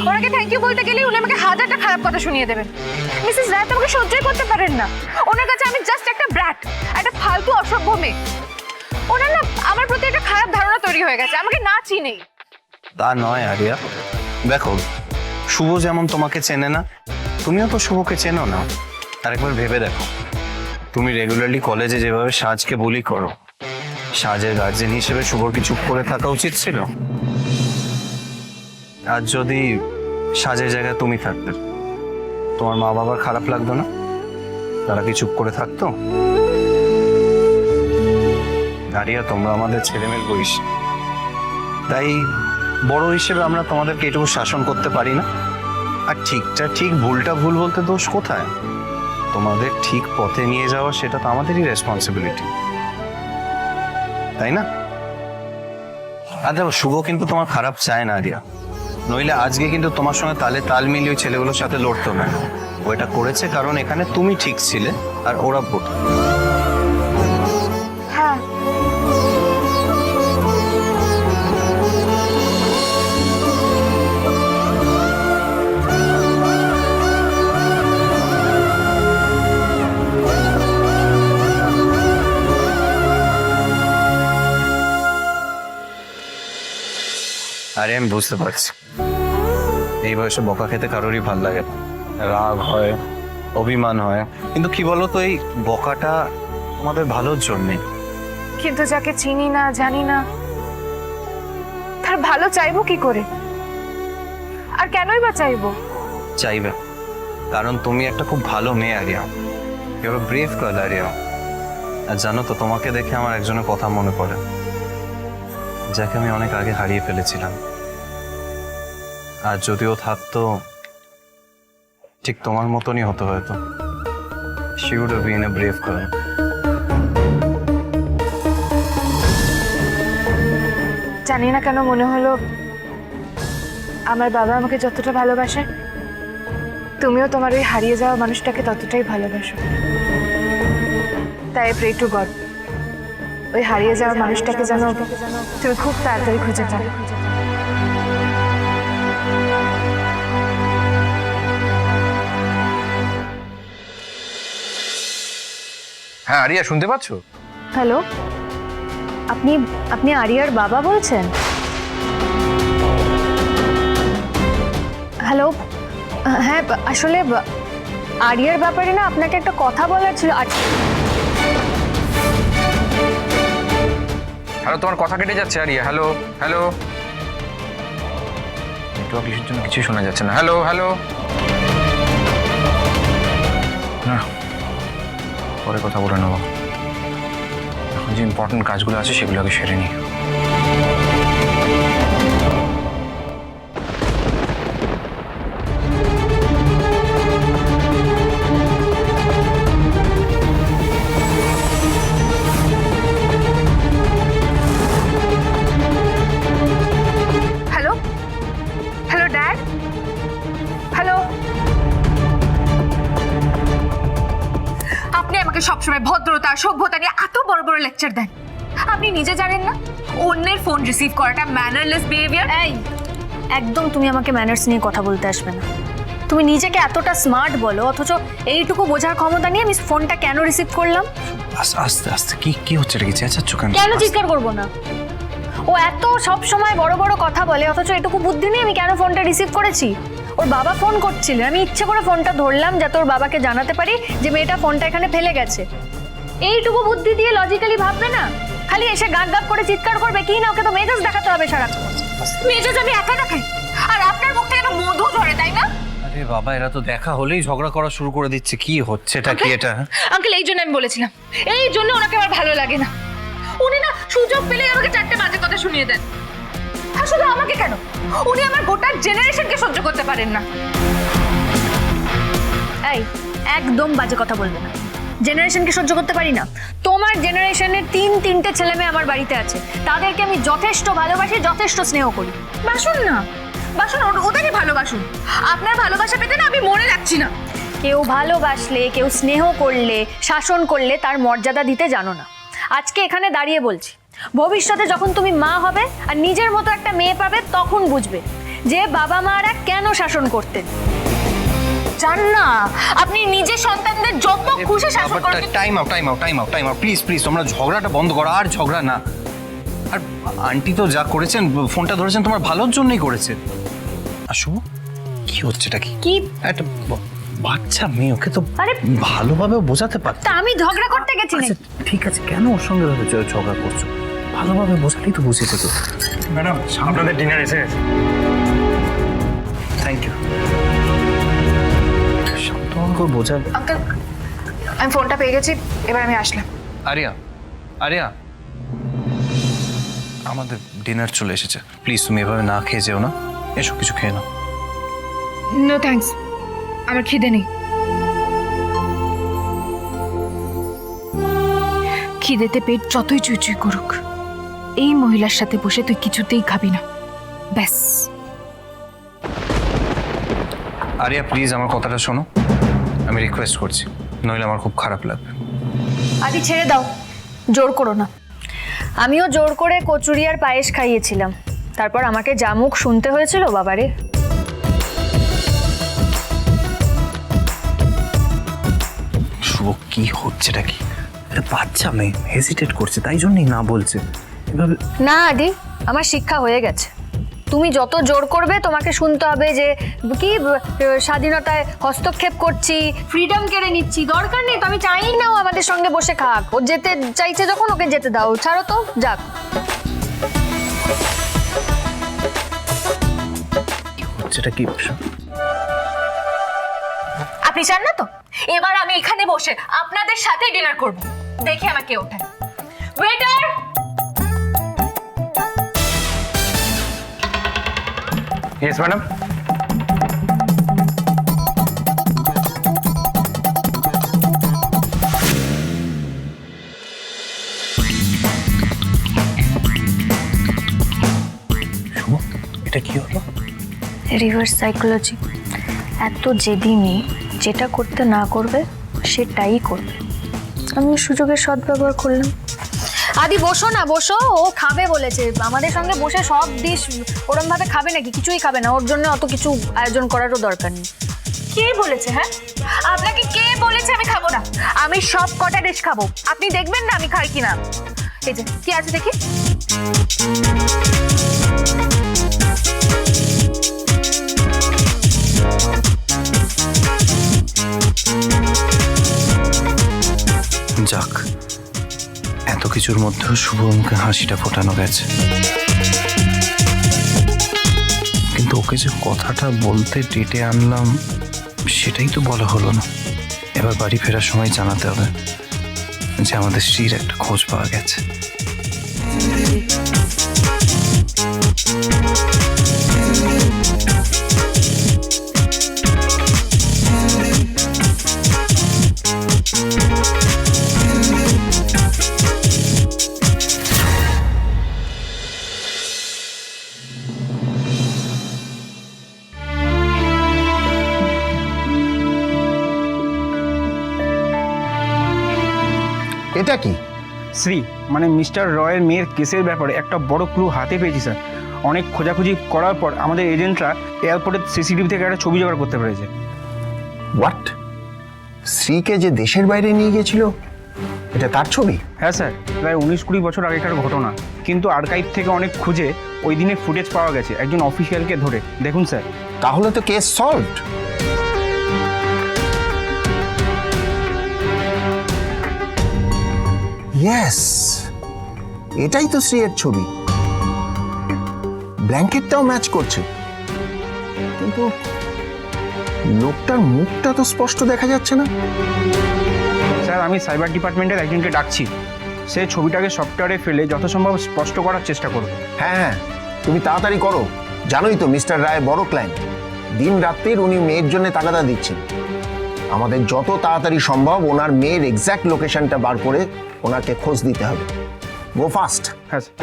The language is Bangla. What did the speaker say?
ওনাকে থ্যাংক ইউ বলতে গেলেই উনি আমাকে হাজারটা খারাপ কথা শুনিয়ে দেবেন। মিসেস রায় তো আমাকে সহ্যই করতে পারেন না। ওনার কাছে আমি জাস্ট একটা ব্র্যাট, একটা ফালতু অসভ্য মেয়ে। ওনার না আমার প্রতি একটা খারাপ ধারণা তৈরি হয়ে গেছে, আমাকে না চিনেই। তা নয় আরিয়া, দেখো শুভ যেমন তোমাকে চেনে না, তুমিও তো শুভকে চেনো না। আরেকবার ভেবে দেখো, তুমি রেগুলারলি কলেজে যেভাবে সাজকে বুলি করো, সাজের গার্জেন হিসেবে শুভর কি চুপ করে থাকা উচিত ছিল? আর যদি সাজের জায়গায় তুমি থাকতে, তোমার মা বাবার খারাপ লাগতো না? তারা কি চুপ করে থাকতো? আরিয়া, তোমরা আমাদের ছেলেমেয়ের বয়স, তাই বড় হিসেবে আমরা তোমাদেরকে এটুকু শাসন করতে পারি না? আর ঠিকটা ঠিক ভুলটা ভুল বলতে দোষ কোথায়? তোমাদের ঠিক পথে নিয়ে যাওয়া সেটা তো আমাদেরই রেসপন্সিবিলিটি, তাই না? আর দেখো, শুভ কিন্তু তোমার খারাপ চায় না আরিয়া, নইলে আজকে কিন্তু তোমার সঙ্গে তালে তাল মিলিয়ে ওই ছেলেগুলোর সাথে লড়তো না। ও এটা করেছে কারণ এখানে তুমি ঠিক ছিলে আর ওরা ভুল। হ্যাঁ, আরে আমি বুঝতে পারছি, এই বয়সে বকা খেতে কারোরই ভাল লাগে না, রাগ হয়, অভিমান হয়, কিন্তু কি বলতো, এই বকাটা তোমাদের ভালোর জন্যে। কিন্তু যাকে চিনি না জানি না তার ভালো চাইবো কি করে? আর কেনই বা চাইবো? চাইবে কারণ তুমি একটা খুব ভালো মেয়ে Aria, you're a brave girl Aria. আর জানো তো, তোমাকে দেখে আমার একজনের কথা মনে পড়ে, যাকে আমি অনেক আগে হারিয়ে ফেলেছিলাম। আর যদিও থাকতো, ঠিক তোমার মতনই হতো হয়তো। She would have been a brave girl. জানি না কেন মনে হলো আমার বাবা আমাকে যতটা ভালোবাসে, তুমিও তোমার ওই হারিয়ে যাওয়া মানুষটাকে ততটাই ভালোবাসো। তাই প্রে টু গড, ওই হারিয়ে যাওয়া মানুষটাকে যেন তুমি খুব তাড়াতাড়ি খুঁজে পাও। হ্যাঁ আরিয়া, শুনতে পাচ্ছ? হ্যালো, আপনি আপনি আরিয়ার বাবা বলছেন? হ্যালো, হ্যাঁ আসলে আরিয়ার ব্যাপারে না আপনাকে একটা কথা বলার ছিল। হ্যালো, তোমার কথা কেটে যাচ্ছে আরিয়া। হ্যালো হ্যালো, নেটওয়ার্ক ইস্যুর জন্য কিছুই শোনা যাচ্ছে না। হ্যালো হ্যালো, না পরে কথা বলে নেবো, এখন যে ইম্পর্টেন্ট কাজগুলো আছে সেগুলো আগে সেরে নিই। Hello hello dad, hello. আপনি আমাকে সবসময় ভদ্রতা সভ্যতা নিয়ে এত বড় বড় লেকচার দেন, আপনি নিজে জানেন না অন্যের ফোন রিসিভ করাটা ম্যানারলেস বিহেভিয়ার। এই একদম তুমি আমাকে ম্যানার্স নিয়ে কথা বলতে আসবে না। তুমি নিজেকে এতটা স্মার্ট বলো, অথচ এইটুকু বোঝার ক্ষমতা নিয়ে আমি ফোনটা কেন রিসিভ করলাম? আস্তে আস্তে, কি কি হচ্ছে, এটা কি চেঁচাচ্ছ কেন? কেন চিৎকার করবো না? ও এত সব সময় বড় বড় কথা বলে, অথচ এটুকু বুদ্ধি নেই আমি কেন ফোনটা রিসিভ করেছি। ওর বাবা ফোন করছিলেন, আমি ইচ্ছে করে ফোনটা ধরলাম যাতে ওর বাবাকে জানাতে পারি যে মেয়েটা ফোনটা এখানে ফেলে গেছে। এইটুকু বুদ্ধি দিয়ে লজিক্যালি ভাববে না, খালি এসে গাক গাক করে চিৎকার করবে। কি না, ওকে তো মেজাজ দেখাতে হবে সারাক্ষণ। মেজাজ আমি একা দেখাই, আর আপনার মুখ থেকে মধু ঝরে, তাই না? আরে বাবা, এরা তো দেখা হলেই ঝগড়া করা শুরু করে দিচ্ছে। কি হচ্ছে এটা? কি এটা? আঙ্কেল, এই জন্য আমি বলেছিলাম, এই জন্য ওনাকে আমার ভালো লাগে না। উনি না সুযোগ পেলেই আমাকে চারটে বাজে কথা শুনিয়ে দেন। আর শুধু আমাকে কেন, উনি আমার গোটা জেনারেশনকে সহ্য করতে পারেন না। এই একদম বাজে কথা বলবে না। জেনারেশনকে সহ্য করতে পারি না? তোমার জেনারেশনের তিনটে ছেলে মেয়ে আমার বাড়িতে আছে, তাদেরকে আমি যথেষ্ট ভালোবাসি, যথেষ্ট স্নেহ করি। বাসুন না, বাসুন, ওদেরই ভালোবাসুন। আপনার ভালোবাসা পেতে না আমি মরে যাচ্ছি না। কেউ ভালোবাসলে, কেউ স্নেহ করলে, শাসন করলে তার মর্যাদা দিতে জানো না। আজকে এখানে দাঁড়িয়ে বলছি, ভবিষ্যতে যখন তুমি মা হবে আর নিজের মতো একটা মেয়ে পাবে, তখন বুঝবে যে বাবা মারা কেন শাসন করতেন। জান না, আপনি নিজের সন্তানদের যত খুশি শাসন করেন। টাইম আউট প্লিজ তোমরা ঝগড়াটা বন্ধ করো, আর ঝগড়া না। আর আন্টি তো যা করেছেন, ফোনটা ধরেছেন তোমার ভালোর জন্যই করেছে। আর শুভ, কি হচ্ছে এটা? কি একটা বাচ্চা মেয়ে, ওকে তো আরে ভালোভাবে বোঝাতে পারতো। তা আমি ঝগড়া করতে গেছি না। আচ্ছা ঠিক আছে, কেন ওর সঙ্গে ঝগড়া করছো? ভালোভাবে বোঝালেই তো বুঝেছে তো। ম্যাডাম আপনাদের ডিনার এসে গেছে। Thank you. শান্তভাবে করে বোঝা। আঙ্কেল, আমি ফোনটা পেয়ে গেছি, এবার আমি আসলাম। আরিয়া, আমাদের ডিনার চলে এসেছে। প্লিজ তুমি এভাবে না খেয়ে যেও না, এসব কিছু খেয়ে নাও। নো থ্যাঙ্কস, আমার খিদে নেই। খিদেতে পেট যতই চুইচুই করুক, এই মহিলার সাথে বসে তুই কিছুতেই খাবি না, ব্যাস। আরিয়া প্লিজ আমার কথাটা শোনো, আমি রিকোয়েস্ট করছি, নইলে আমার খুব খারাপ লাগবে। আদি ছেড়ে দাও, জোর করো না। আমিও জোর করে কচুরি আর পায়েস খাইয়েছিলাম, তারপর আমাকে যা মুখ শুনতে হয়েছিল বাবারে। শুভ, কি হচ্ছেটা কি? একটা বাচ্চা মেয়ে হেজিটেট করছে, তাই জন্যই না বলছে এভাবে। না আদি, আমার শিক্ষা হয়ে গেছে। তুমি যত জোর করবে তোমাকে শুনতে হবে যে কি স্বাধীনতায় হস্তক্ষেপ করছি, ফ্রিডম কেড়ে নিচ্ছি। দরকার নেই তো, আমি চাই না ও আমাদের সঙ্গে বসে খাক। ও যেতে চাইছে যখন ওকে যেতে দাও, ছাড়ো তো যাক। হচ্ছেটা কি? আপনি চান না তো এবার আমি এখানে বসে আপনাদের সাথে ডিনার করব? দেখি আমাকে ওঠায়। ওয়েটার! Yes madam. শুভ, এটা কি হলো? Reverse psychology. এত জেদি মেয়ে, যেটা করতে না করবে সেটাই করবে। আমি সুযোগের সদ্ব্যবহার করলাম। আদি বসো না, বসো। ও খাবে বলেছে, আমাদের সঙ্গে বসে সব ডিশ ওরম ভাবে খাবে নাকি? কিছুই খাবে না, ওর জন্য অত কিছু আয়োজন করারও দরকার নেই। কে বলেছে? হ্যাঁ, আপনাকে কে বলেছে আমি খাবো না? আমি সব কটা ডিশ খাবো, আপনি দেখবেন না আমি খাই কিনা। এই যে কি আছে দেখি। যাক, এত কিছুর মধ্যেও শুভ মুখে হাসিটা ফোটানো গেছে। কিন্তু ওকে যে কথাটা বলতে ডেটে আনলাম, সেটাই তো বলা হলো না। এবার বাড়ি ফেরার সময় জানাতে হবে যে আমাদের শ্রীর একটা খোঁজ পাওয়া গেছে। এটা কি? শ্রী মানে মিস্টার রয়ের মেয়ের কেসের ব্যাপারে একটা বড় ক্লু হাতে পেয়েছি স্যার। অনেক খোঁজাখুঁজি করার পর আমাদের এজেন্টরা এয়ারপোর্টের সিসিটিভি থেকে একটা ছবি জোগাড় করতে পেরেছে। হোয়াট? শ্রীকে যে দেশের বাইরে নিয়ে গেছিল, এটা তার ছবি? হ্যাঁ স্যার, প্রায় 19-20 বছর আগেকার ঘটনা, কিন্তু আর্কাইভ থেকে অনেক খুঁজে ওই দিনের ফুটেজ পাওয়া গেছে একজন অফিসিয়ালকে ধরে। দেখুন স্যার। তাহলে তো কেস সলভড। ইয়েস, এটাই তো শ্রীয়ের ছবি। ব্ল্যাঙ্কেটটাও ম্যাচ করছে, কিন্তু লোকটার মুখটা তো স্পষ্ট দেখা যাচ্ছে না। স্যার, আমি সাইবার ডিপার্টমেন্টের একজনকে ডাকছি, সে ছবিটাকে সফটওয়্যারে ফেলে যথাসম্ভব স্পষ্ট করার চেষ্টা করবে। হ্যাঁ, তুমি তাড়াতাড়ি করো। জানোই তো মিস্টার রায় বড় ক্লায়েন্ট, দিন রাত্রির উনি মেয়ের জন্য তাগাদা দিচ্ছেন। আমাদের যত তাড়াতাড়ি সম্ভব ওনার মেয়ের এক্স্যাক্ট লোকেশনটা বার করে ওনাকে খোঁজ দিতে হবে। গো ফাস্ট। হ্যাঁ স্যার।